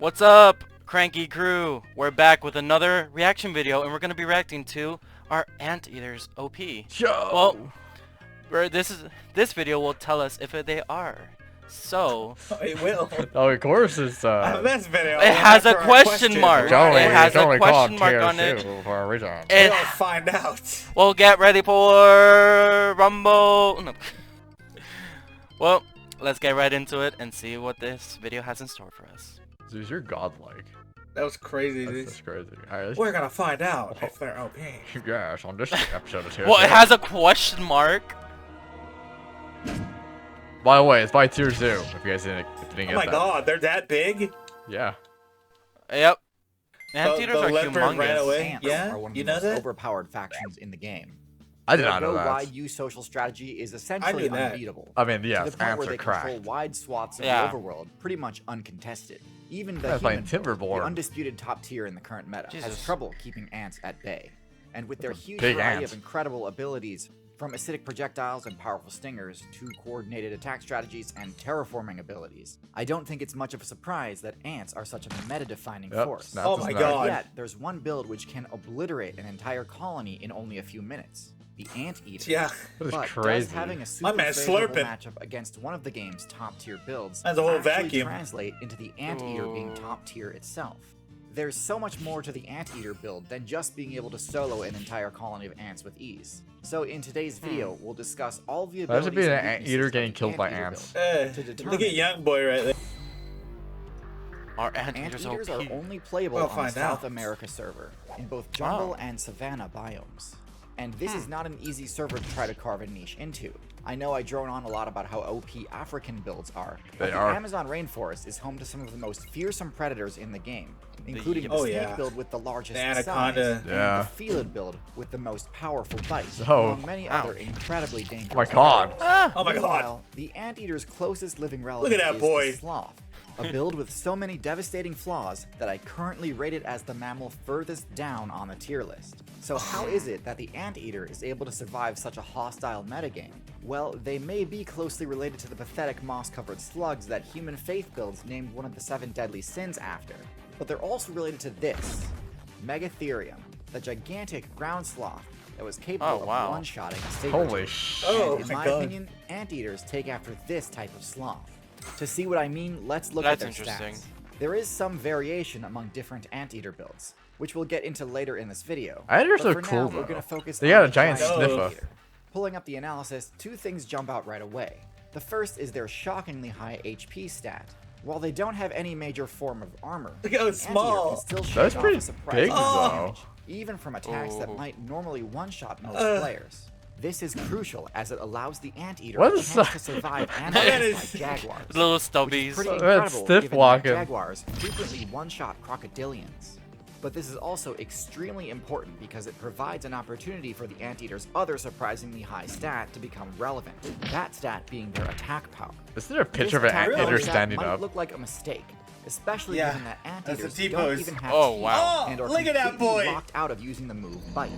What's up, cranky crew? We're back with another reaction video, and we're gonna be reacting to our Anteaters OP. Yo! Well, this video will tell us if they are. So It will. Oh, of course it's This video. it has a question mark. It has a question mark on it. For a reason. We'll find out. Well, get ready for Rumble. No. Well, let's get right into it and see what this video has in store for us. Dude, you're godlike. That was crazy. That's crazy. Alright, We're gonna find out if they're OP. Gosh, on this episode of Tier Well, 2. it has a question mark. By the way, it's by Tier 2. If you guys didn't get that. Oh my god, they're that big? Yeah. Yep. Anteaters The are leopard ran humongous. away. Ants Yeah, are one of you the know most that? overpowered factions in the game. I did not know Their that. wide use social strategy is essentially knew that. unbeatable. I mean, yeah, to the point ants where are they control cracked. wide swaths of Yeah. the overworld, pretty much uncontested. Even the That's like human build, Timberborn. the undisputed top tier in the current meta, Jesus. has trouble keeping ants at bay. And with their That's a huge big variety ant. of incredible abilities, from acidic projectiles and powerful stingers to coordinated attack strategies and terraforming abilities, I don't think it's much of a surprise that ants are such a meta-defining Yep, force. snaps Oh his my neck. god. Yet, there's one build which can obliterate an entire colony in only a few minutes. The Anteater. Yeah. That is But crazy. does having a super man's favorable slurping. matchup against one of the game's top tier builds That's a whole actually vacuum. translate into the Anteater being top tier itself? There's so much more to the Anteater build than just being able to solo an entire colony of ants with ease. So in today's video, we'll discuss all the abilities Imagine being an and anteater weaknesses getting of the killed by Anteater ants. build. To Look determine at young boy right there. Our Anteaters Anteaters OP. are only playable We'll on the find South out. America server, in both jungle Wow. and savanna biomes. And this is not an easy server to try to carve a niche into. I know I drone on a lot about how OP African builds are, but They the are. Amazon rainforest is home to some of the most fearsome predators in the game, including the Oh, snake yeah. build with the largest The anaconda. size, Yeah. and the felid build with the most powerful bite, Oh. among many other incredibly dangerous. Oh my god. Oh my god. Meanwhile, the Anteater's closest living relative that is boy. the sloth, a build with so many devastating flaws that I currently rate it as the mammal furthest down on the tier list. So how is it that the Anteater is able to survive such a hostile metagame? Well, they may be closely related to the pathetic moss-covered slugs that Human Faith builds named one of the 7 deadly sins after, but they're also related to this, Megatherium, the gigantic ground sloth that was capable wow. of one-shotting a saber Holy tooth. sh. Oh And in my my god. opinion, Anteaters take after this type of sloth. To see what I mean, let's look That's at their interesting. stats. There is some variation among different Anteater builds, which we'll get into later in this video. Anteaters But are for cool, now, though. we're going to focus They on got a the giant sniffer. Anteater. Pulling up the analysis, 2 things jump out right away. The first is their shockingly high HP stat. While they don't have any major form of armor, Look how the it's Anteater small. can still shake That's off pretty a surprising big, amount of though. damage, even from attacks that Oh. might normally one-shot most players. This is crucial as it allows the Anteater What a is chance that? to survive That ambushes is- like jaguars. Little Which is stubbies. pretty That's incredible stiff given walking. that jaguars frequently one-shot crocodilians. But this is also extremely important because it provides an opportunity for the Anteater's other surprisingly high stat to become relevant. That stat being their attack power. Isn't there a This picture of an attack anteater power stat standing might up? look like a mistake, especially Yeah, given that that's a Anteaters T-pose. don't even have Oh, teeth wow. and are Look at that completely boy. locked out of using the move Bite.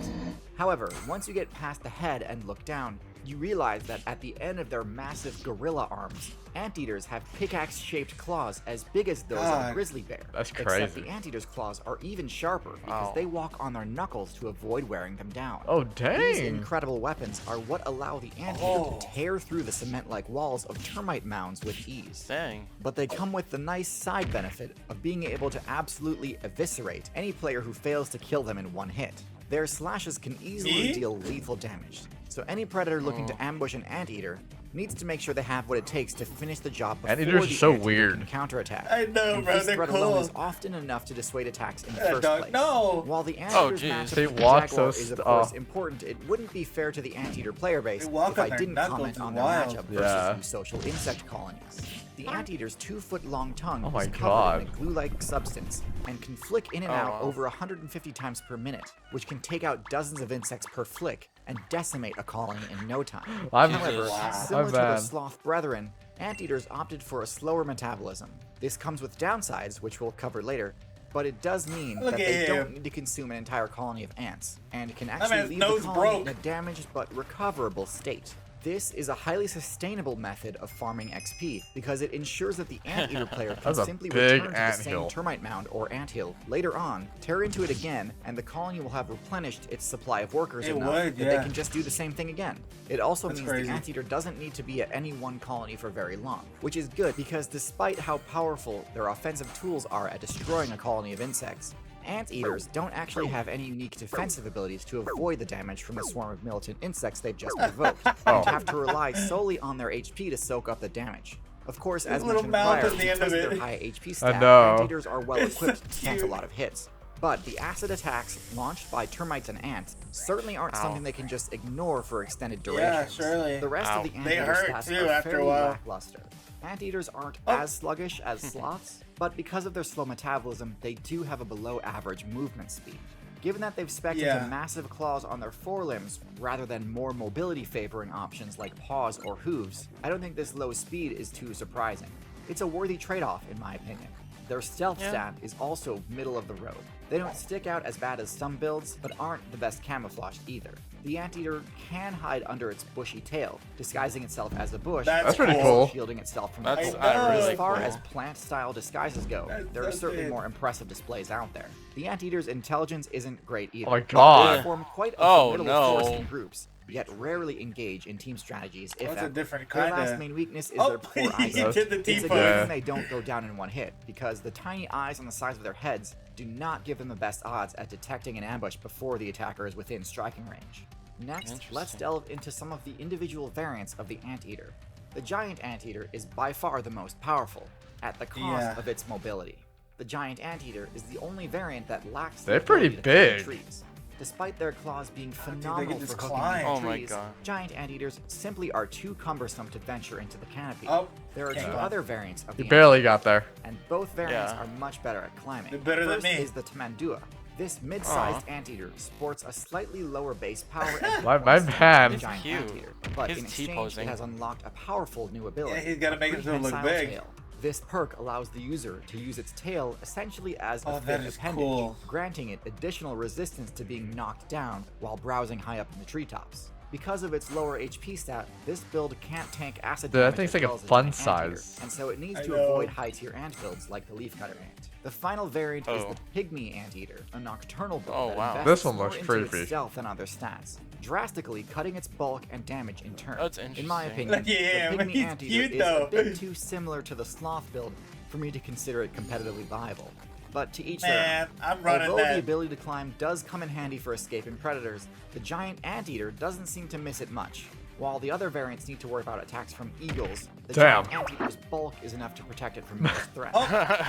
However, once you get past the head and look down, you realize that at the end of their massive gorilla arms, Anteaters have pickaxe-shaped claws as big as those of a God. grizzly bear. That's Except crazy. the Anteater's claws are even sharper because Wow. they walk on their knuckles to avoid wearing them down. Oh, These dang. incredible weapons are what allow the Anteater Oh. to tear through the cement-like walls of termite mounds with ease. Dang. But they come with the nice side benefit of being able to absolutely eviscerate any player who fails to kill them in one hit. Their slashes can easily Eh? deal lethal damage, so any predator looking to ambush an Anteater needs to make sure they have what it takes to finish the job before Anteaters are the so Anteater weird. can counterattack. I know, and bro, this they're threat alone cool. is often enough to dissuade attacks in the Yeah, first dog, place. no. While the Anteater's jeez. matchup They with the walk Jaguar so is of st- course oh. important, it wouldn't be fair to the Anteater player base They walk if on I their didn't knuckles comment and on their wild. matchup Yeah. versus these social insect colonies. The Anteater's 2-foot-long tongue Oh my is covered God. in a glue-like substance and can flick in and Oh, out wow. over 150 times per minute, which can take out dozens of insects per flick and decimate a colony in no time. I'm- However, Wow. similar I'm to their bad. sloth brethren, Anteaters opted for a slower metabolism. This comes with downsides, which we'll cover later, but it does mean Look that at they him. don't need to consume an entire colony of ants, and can man's actually leave the nose colony broke. in a damaged but recoverable state. This is a highly sustainable method of farming XP because it ensures that the Anteater player can That's a simply big return to the same anthill. termite mound or anthill later on, tear into it again, and the colony will have replenished its supply of workers It enough would, that they yeah. can just do the same thing again. It also That's means crazy. the Anteater doesn't need to be at any one colony for very long, which is good because despite how powerful their offensive tools are at destroying a colony of insects, Anteaters don't actually have any unique defensive abilities to avoid the damage from the swarm of militant insects they've just provoked, and have to rely solely on their HP to soak up the damage. Of course, as Little mentioned mouth prior, at the end because of of their it. high HP I stat, know. Anteaters are well equipped to tank a cute. lot of hits. But the acid attacks launched by termites and ants certainly aren't something they can just ignore for extended durations. surely. The rest of the They Anteater hurt, stats too, are after a fairly while. lackluster. Anteaters aren't Oh. as sluggish as sloths, but because of their slow metabolism, they do have a below average movement speed. Given that they've spec'd Yeah. into massive claws on their forelimbs rather than more mobility favoring options like paws or hooves, I don't think this low speed is too surprising. It's a worthy trade-off in my opinion. Their stealth stat is also middle of the road. They don't stick out as bad as some builds, but aren't the best camouflaged either. The Anteater can hide under its bushy tail, disguising itself as a bush, That's pretty and cool. shielding itself from That's the cold. really As far cool. as plant-style disguises go, there are That's certainly it. more impressive displays out there. The Anteater's intelligence isn't great either. Oh my They God. form quite a Oh, formidable force no. in groups, yet rarely engage in team strategies, if That's a ever. different Their kinda- last main weakness is Oh, their poor you eyesight. did the It's a T-pose. good Yeah. thing they don't go down in one hit, because the tiny eyes on the sides of their heads do not give them the best odds at detecting an ambush before the attacker is within striking range. Next, let's Interesting. delve into some of the individual variants of the Anteater. The giant Anteater is by far the most powerful, at the cost Yeah. of its mobility. The giant Anteater is the only variant that lacks the They're pretty ability to climb big. trees. Despite their claws being they phenomenal can just for hooking climb. onto Oh my trees, God. giant anteaters simply are too cumbersome to venture into the canopy. Oh, There are can't two climb. other variants of You the barely got there. and both variants Yeah. are much better at climbing. They're better than First me. is the Tamandua. This mid-sized anteater sports a slightly lower base power and hit My points than man. the giant Cute. anteater, but He's in exchange T-posing. it has unlocked a powerful new ability. Yeah, he's gotta a make himself look prehensile big. tail. This perk allows the user to use its tail essentially as a Oh, that fifth is appendage, cool. granting it additional resistance to being knocked down while browsing high up in the treetops. Because of its lower HP stat, this build can't tank acid Dude, that damage thing's as like a well as the fun giant anteater, size. and so it needs I to know. avoid high tier ant builds like the leafcutter ant. The final variant is Oh. the pygmy anteater, a nocturnal build Oh, that wow. invests This one more looks into its creepy. stealth and other stats, drastically cutting its bulk and damage in turn. That's In my interesting. opinion, Look at him, the pygmy he's anteater cute, is though. a bit too similar to the sloth build for me to consider it competitively viable. But to each their Man, own. I'm running Although that. the ability to climb does come in handy for escaping predators, the giant anteater doesn't seem to miss it much. While the other variants need to worry about attacks from eagles, the Damn. giant anteater's bulk is enough to protect it from most threats.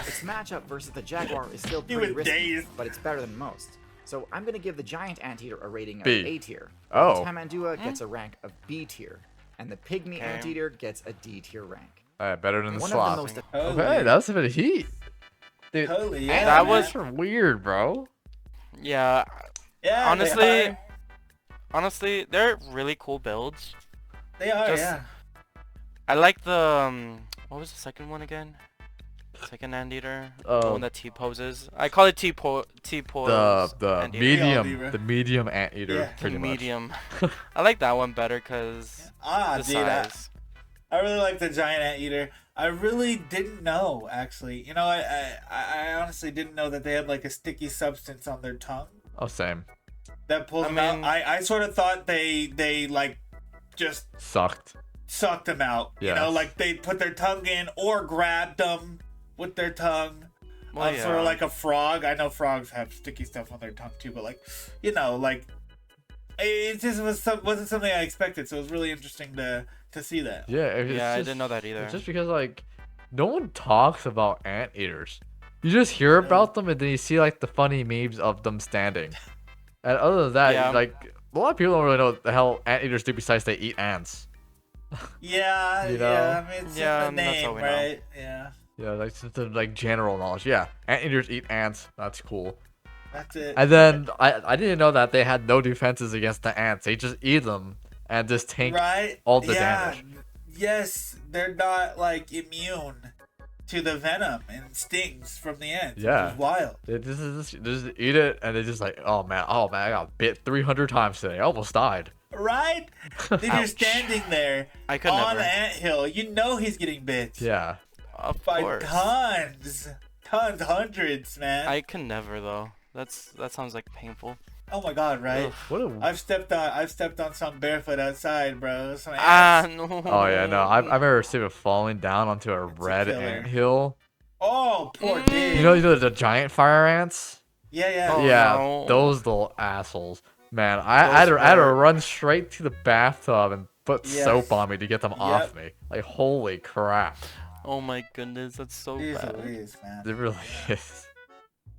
Its matchup versus the jaguar is still You pretty were risky, dazed. but it's better than most. So I'm gonna give the giant anteater a rating of B. A tier. Oh. The Tamandua gets a rank of B tier, and the pygmy Okay. anteater gets a D tier rank. Better than the One sloth. of the most Holy, Okay, that was a bit of heat. Dude, holy yeah, That man. was- weird, bro. Yeah, Yeah, honestly, honestly, they're really cool builds. they are. just- Yeah. I like the what was the second one again? Second anteater, the one that T poses. I call it T pose. The anteater. medium, the medium anteater, Yeah. pretty much. medium. I like that one better because Ah, the dude, I, size. I really like the giant anteater. I really didn't know, actually. You know, I honestly didn't know that they had like a sticky substance on their tongue Oh, same. that pulls I them mean- out. I sort of thought they like just Sucked. sucked them out. You know, Yes. like they put their tongue in or grabbed them with their tongue. Well, Sort yeah. of like a frog. I know frogs have sticky stuff on their tongue too, but like, you know, like it just wasn't something I expected. So it was really interesting to see that. Yeah. It's Yeah, I just- didn't know that either. It's just because like no one talks about anteaters. You just hear about them and then you see like the funny memes of them standing. And other than that, Yeah. like a lot of people don't really know what the hell anteaters do besides they eat ants. Yeah, You yeah. know? I mean, it's Yeah, in the that's all name, we know. right? Yeah, Yeah, like just the like general knowledge. Yeah, anteaters eat ants. That's cool. that's it. And then I didn't know that they had no defenses against the ants. They just eat them and just tank Right? all the yeah. damage. Yes, they're not like immune to the venom and stings from the ants. Yeah. Which is wild. They just eat it and they just like, oh man, I got bit 300 times today. I almost died. Right? Then you're Ouch. standing there I could on never. the anthill. You know he's getting bit Yeah. Of by course. tons, hundreds, man. I can never though. That sounds like painful. Oh my god, right? Ugh. What a... I've stepped on some barefoot outside, bro. Some Ah ants. no. Oh yeah, no. I remember seeing it falling down onto a It's a red killer. anthill. Oh, poor dude. You know the giant fire ants? Yeah. Oh, yeah, no. those little assholes. Man, I had to hurt. run straight to the bathtub and put Yes. soap on me to get them off me. Like, holy crap. Oh my goodness, that's so Jeez bad. Louise, man. It really is.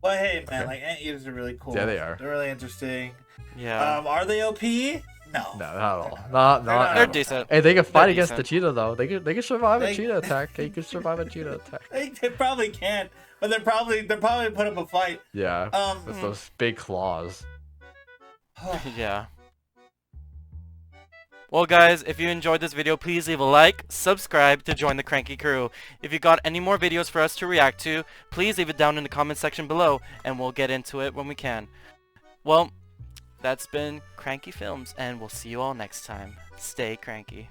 Well, hey, man, like anteaters are really cool. Yeah, they are. They're really interesting. Yeah. Are they OP? No. No, not at all. Not not. They're at all. decent. Hey, they can fight They're against the decent. cheetah though. They could survive a They- cheetah attack. They could survive a cheetah attack. They probably can't, but they're probably put up a fight. Yeah, with those big claws. Yeah. Well guys, if you enjoyed this video, please leave a like, subscribe to join the Cranky Crew. If you got any more videos for us to react to, please leave it down in the comment section below, and we'll get into it when we can. Well, that's been Cranky Films, and we'll see you all next time. Stay cranky.